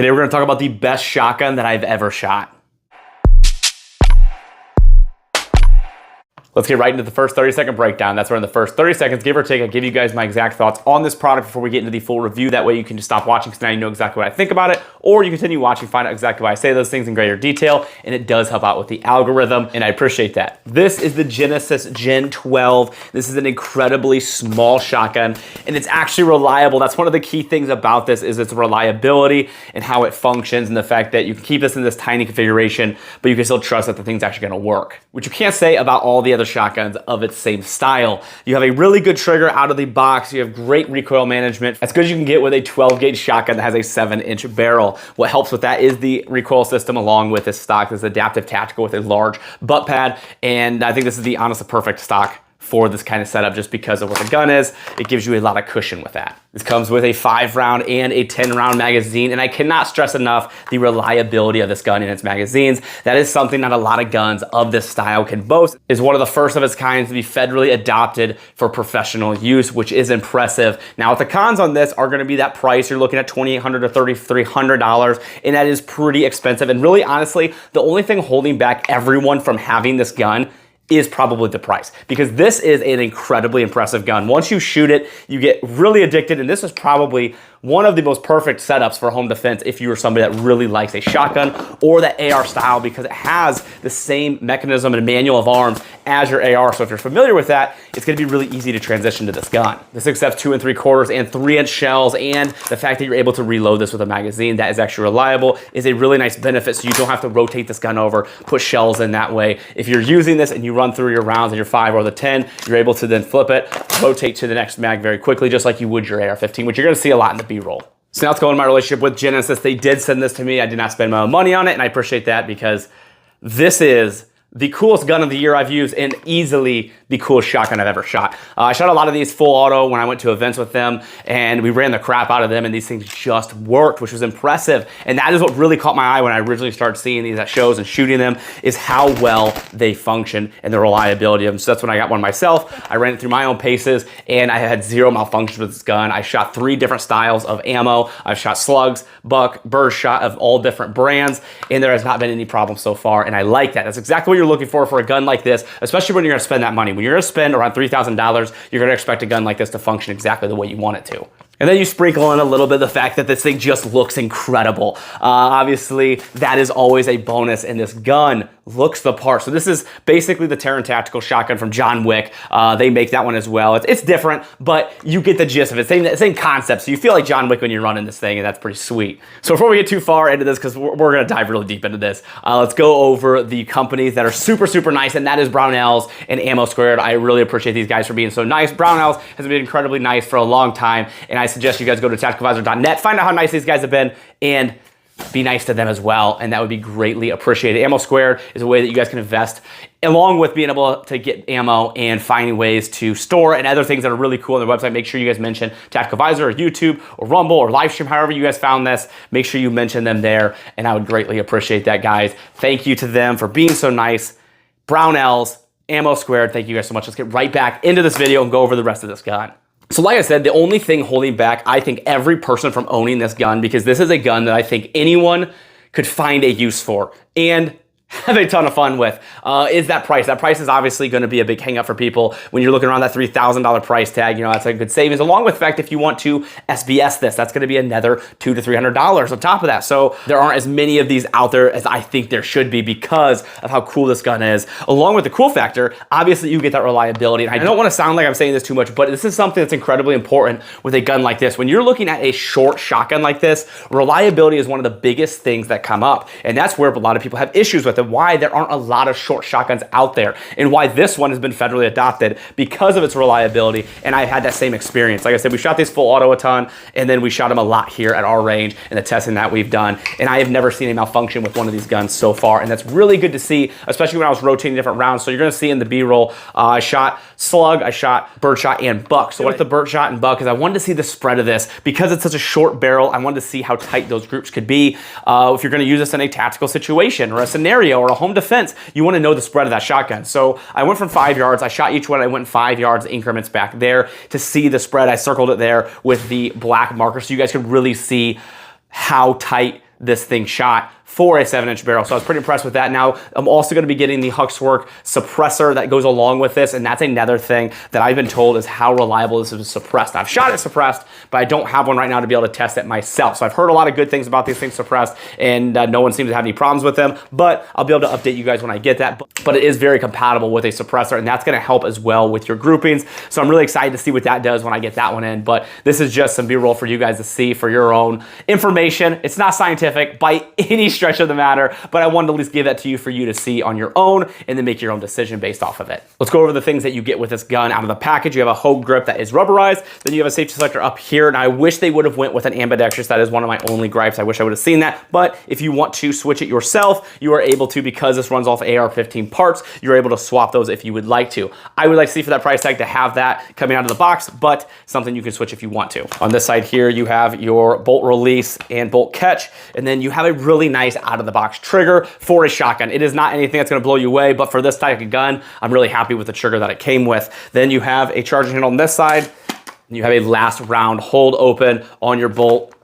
Today we're going to talk about the best shotgun that I've ever shot. Let's get right into the first 30-second breakdown. That's where in the first 30 seconds, give or take, I give you guys my exact thoughts on this product before we get into the full review. That way you can just stop watching because now you know exactly what I think about it, or you continue watching, find out exactly why I say those things in greater detail, and it does help out with the algorithm, and I appreciate that. This is the Genesis Gen 12. This is an incredibly small shotgun, and it's actually reliable. That's one of the key things about this is its reliability and how it functions, and the fact that you can keep this in this tiny configuration, but you can still trust that the thing's actually gonna work, which you can't say about all the other shotguns of its same style. You have a really good trigger out of the box. You have great recoil management, as good as you can get with a 12 gauge shotgun that has a 7-inch barrel. What helps with that is the recoil system, along with this stock, this adaptive tactical with a large butt pad, and I think this is the honestly perfect stock for this kind of setup just because of what the gun is. It gives you a lot of cushion with that. This comes with a 5-round and a 10-round magazine, and I cannot stress enough the reliability of this gun and its magazines. That is something that a lot of guns of this style can boast. It's one of the first of its kind to be federally adopted for professional use, which is impressive. Now, the cons on this are going to be that price. You're looking at $2,800 to $3,300, and that is pretty expensive. And really, honestly, the only thing holding back everyone from having this gun is probably the price, because this is an incredibly impressive gun. Once you shoot it, you get really addicted, and this is probably one of the most perfect setups for home defense if you are somebody that really likes a shotgun or that AR style, because it has the same mechanism and manual of arms as your AR. So if you're familiar with that, it's gonna be really easy to transition to this gun. This accepts 2 3/4 and 3-inch shells, and the fact that you're able to reload this with a magazine that is actually reliable is a really nice benefit, so you don't have to rotate this gun over, put shells in that way. If you're using this and you run through your rounds in your 5 or the 10, you're able to then flip it, rotate to the next mag very quickly, just like you would your AR-15, which you're gonna see a lot in the B-roll. So now let's go into my relationship with Genesis. They did send this to me. I did not spend my own money on it, and I appreciate that, because this is the coolest gun of the year I've used, and easily the coolest shotgun I've ever shot. I shot a lot of these full auto when I went to events with them, and we ran the crap out of them, and these things just worked, which was impressive. And that is what really caught my eye when I originally started seeing these at shows and shooting them, is how well they function and the reliability of them. So that's when I got one myself. I ran it through my own paces, and I had 0 malfunctions with this gun. I shot 3 different styles of ammo. I've shot slugs, buck, bird shot of all different brands, and there has not been any problems so far, and I like that. That's exactly what you're looking for a gun like this, especially when you're gonna spend that money. When you're gonna spend around $3,000, you're gonna expect a gun like this to function exactly the way you want it to. And then you sprinkle in a little bit of the fact that this thing just looks incredible. Obviously, that is always a bonus, and this gun looks the part. So this is basically the Terran Tactical shotgun from John Wick. They make that one as well. It's different, but you get the gist of it. Same concept. So you feel like John Wick when you're running this thing, and that's pretty sweet. So before we get too far into this, because we're gonna dive really deep into this, let's go over the companies that are super, super nice, and that is Brownells and Ammo Squared. I really appreciate these guys for being so nice. Brownells has been incredibly nice for a long time, and I suggest you guys go to tacticalvisor.net, find out how nice these guys have been, and be nice to them as well, and that would be greatly appreciated. Ammo Squared is a way that you guys can invest, along with being able to get ammo and finding ways to store and other things that are really cool on their website. Make sure you guys mention Tactical Visor or YouTube or Rumble or Livestream, however you guys found this. Make sure you mention them there, and I would greatly appreciate that, guys. Thank you to them for being so nice. Brownells, Ammo Squared, thank you guys so much. Let's get right back into this video and go over the rest of this gun. So like I said, the only thing holding back, I think, every person from owning this gun, because this is a gun that I think anyone could find a use for and have a ton of fun with, is that price. That price is obviously going to be a big hang up for people. When you're looking around that $3,000 price tag, you know, that's a good savings, along with the fact if you want to SBS this, that's going to be another $200 to $300 on top of that. So there aren't as many of these out there as I think there should be, because of how cool this gun is. Along with the cool factor, obviously you get that reliability. And I don't want to sound like I'm saying this too much, but this is something that's incredibly important with a gun like this. When you're looking at a short shotgun like this, reliability is one of the biggest things that come up. And that's where a lot of people have issues with it, why there aren't a lot of short shotguns out there, and why this one has been federally adopted, because of its reliability. And I had that same experience. Like I said, we shot these full auto a ton, and then we shot them a lot here at our range in the testing that we've done, and I have never seen a malfunction with one of these guns so far, and that's really good to see, especially when I was rotating different rounds. So you're gonna see in the B-roll, I shot slug, I shot birdshot, and buck. So with the birdshot and buck is I wanted to see the spread of this, because it's such a short barrel. I wanted to see how tight those groups could be. If you're gonna use this in a tactical situation or a scenario or a home defense, you want to know the spread of that shotgun. So I went from 5 yards. I shot each one. I went 5 yards increments back there to see the spread. I circled it there with the black marker so you guys could really see how tight this thing shot for a 7-inch barrel. So I was pretty impressed with that. Now, I'm also going to be getting the Huxwork suppressor that goes along with this, and that's another thing that I've been told is how reliable this is suppressed. I've shot it suppressed, but I don't have one right now to be able to test it myself. So I've heard a lot of good things about these things suppressed, and no one seems to have any problems with them, but I'll be able to update you guys when I get that. But it is very compatible with a suppressor, and that's going to help as well with your groupings. So I'm really excited to see what that does when I get that one in, but this is just some B-roll for you guys to see for your own information. It's not scientific by any stretch of the matter, but I wanted to at least give that to you for you to see on your own and then make your own decision based off of it. Let's go over the things that you get with this gun out of the package. You have a Hogue grip that is rubberized. Then you have a safety selector up here, and I wish they would have went with an ambidextrous. That is one of my only gripes. I wish I would have seen that, but if you want to switch it yourself, you are able to, because this runs off AR-15 parts, you're able to swap those if you would like to. I would like to see for that price tag to have that coming out of the box, but something you can switch if you want to. On this side here, you have your bolt release and bolt catch, and then you have a really nice out-of-the-box trigger for a shotgun. It is not anything that's going to blow you away, but for this type of gun, I'm really happy with the trigger that it came with. Then you have a charging handle on this side, and you have a last round hold open on your bolt,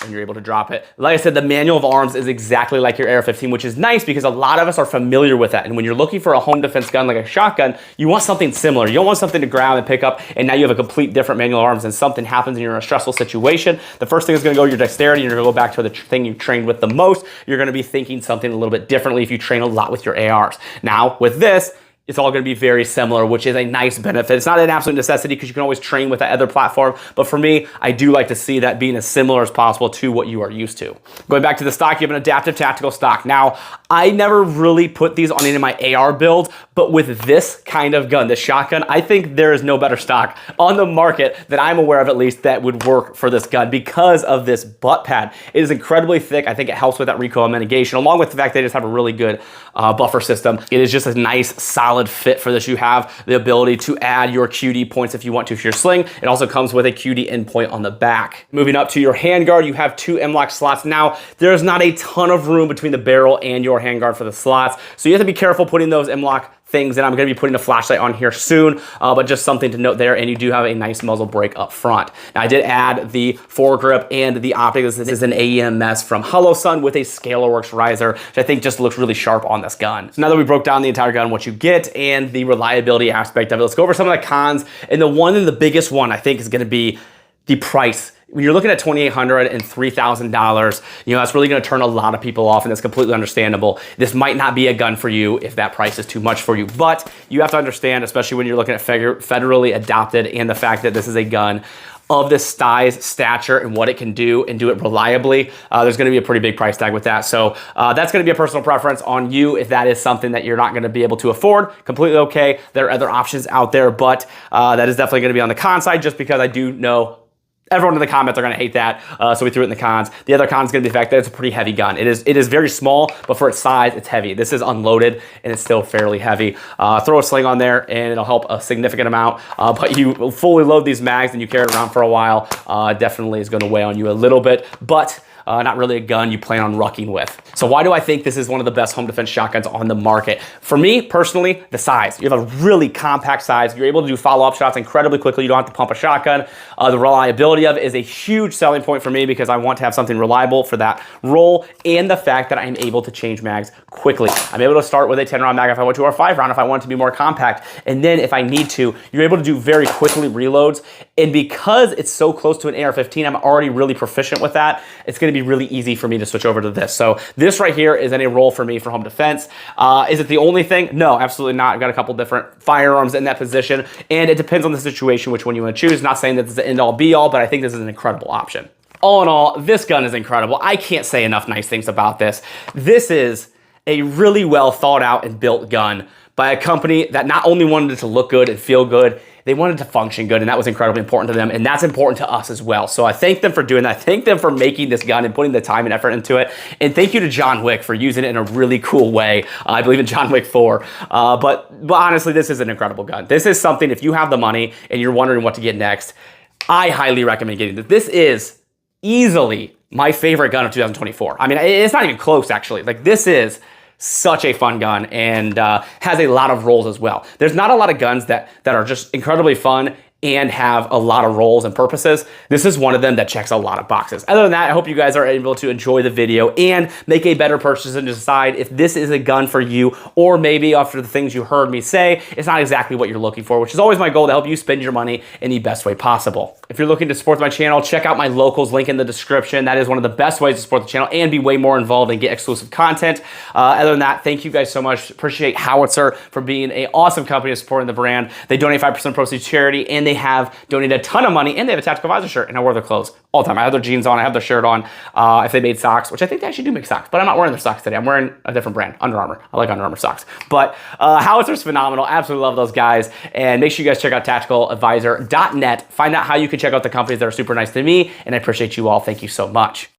and you're able to drop it. Like I said, the manual of arms is exactly like your AR-15, which is nice because a lot of us are familiar with that. And when you're looking for a home defense gun like a shotgun, you want something similar. You don't want something to grab and pick up, and now you have a complete different manual of arms, and something happens and you're in a stressful situation. The first thing is gonna go your dexterity, and you're gonna go back to the thing you trained with the most. You're gonna be thinking something a little bit differently if you train a lot with your ARs. Now, with this, it's all going to be very similar, which is a nice benefit. It's not an absolute necessity because you can always train with that other platform, but for me, I do like to see that being as similar as possible to what you are used to. Going back to the stock, you have an adaptive tactical stock. Now, I never really put these on any of my AR builds, but with this kind of gun, the shotgun, I think there is no better stock on the market that I'm aware of, at least, that would work for this gun because of this butt pad. It is incredibly thick. I think it helps with that recoil mitigation, along with the fact that they just have a really good buffer system. It is just a nice, solid fit for this. You have the ability to add your QD points if you want to for your sling. It also comes with a QD endpoint on the back. Moving up to your handguard, you have 2 M-LOK slots. Now, there's not a ton of room between the barrel and your handguard for the slots, so you have to be careful putting those M-LOK things, and I'm going to be putting a flashlight on here soon, but just something to note there, and you do have a nice muzzle brake up front. Now, I did add the foregrip and the optic. This is an AEMS from HoloSun with a ScalarWorks riser, which I think just looks really sharp on this gun. So now that we broke down the entire gun, what you get, and the reliability aspect of it, let's go over some of the cons, and the biggest one I think is going to be the price. When you're looking at $2,800 and $3,000, that's really going to turn a lot of people off, and that's completely understandable. This might not be a gun for you if that price is too much for you, but you have to understand, especially when you're looking at federally adopted and the fact that this is a gun of this size, stature, and what it can do and do it reliably, there's going to be a pretty big price tag with that. So that's going to be a personal preference on you. If that is something that you're not going to be able to afford, completely okay. There are other options out there, but that is definitely going to be on the con side, just because I do know everyone in the comments are going to hate that, so we threw it in the cons. The other con is going to be the fact that it's a pretty heavy gun. It is very small, but for its size, it's heavy. This is unloaded, and it's still fairly heavy. Throw a sling on there, and it'll help a significant amount, but you fully load these mags and you carry it around for a while, definitely is going to weigh on you a little bit, but not really a gun you plan on rucking with. So why do I think this is one of the best home defense shotguns on the market? For me, personally, the size. You have a really compact size. You're able to do follow-up shots incredibly quickly. You don't have to pump a shotgun. The reliability of it is a huge selling point for me because I want to have something reliable for that role, and the fact that I'm able to change mags quickly. I'm able to start with a 10-round mag if I want to, or a 5-round if I want it to be more compact. And then if I need to, you're able to do very quickly reloads. And because it's so close to an AR-15, I'm already really proficient with that. It's going to be really easy for me to switch over to this. So this right here is in a role for me for home defense. Is it the only thing? No, absolutely not. I've got a couple different firearms in that position, and it depends on the situation which one you want to choose. Not saying that this is the end all be all, but I think this is an incredible option. All in all, this gun is incredible. I can't say enough nice things about this. This is a really well thought out and built gun by a company that not only wanted it to look good and feel good, they wanted to function good, and that was incredibly important to them, and that's important to us as well. So I thank them for doing that. I thank them for making this gun and putting the time and effort into it, and thank you to John Wick for using it in a really cool way. I believe in John Wick 4, but honestly, this is an incredible gun. This is something, if you have the money and you're wondering what to get next, I highly recommend getting this. This is easily my favorite gun of 2024. I mean, it's not even close, actually. Like, this is such a fun gun, and has a lot of roles as well. There's not a lot of guns that are just incredibly fun and have a lot of roles and purposes. This is one of them that checks a lot of boxes. Other than that, I hope you guys are able to enjoy the video and make a better purchase and decide if this is a gun for you, or maybe after the things you heard me say, it's not exactly what you're looking for, which is always my goal, to help you spend your money in the best way possible. If you're looking to support my channel, check out my locals link in the description. That is one of the best ways to support the channel and be way more involved and get exclusive content. Other than that, thank you guys so much. Appreciate Howitzer for being an awesome company and supporting the brand. They donate 5% proceeds to charity, and they have donated a ton of money, and they have a Tactical Advisor shirt, and I wear their clothes all the time. I have their jeans on, I have their shirt on. If they made socks, which I think they actually do make socks, but I'm not wearing their socks today. I'm wearing a different brand, Under Armour. I like Under Armour socks. But Howitzer's phenomenal. Absolutely love those guys. And make sure you guys check out tacticaladvisor.net. Find out how you can check out the companies that are super nice to me, and I appreciate you all. Thank you so much.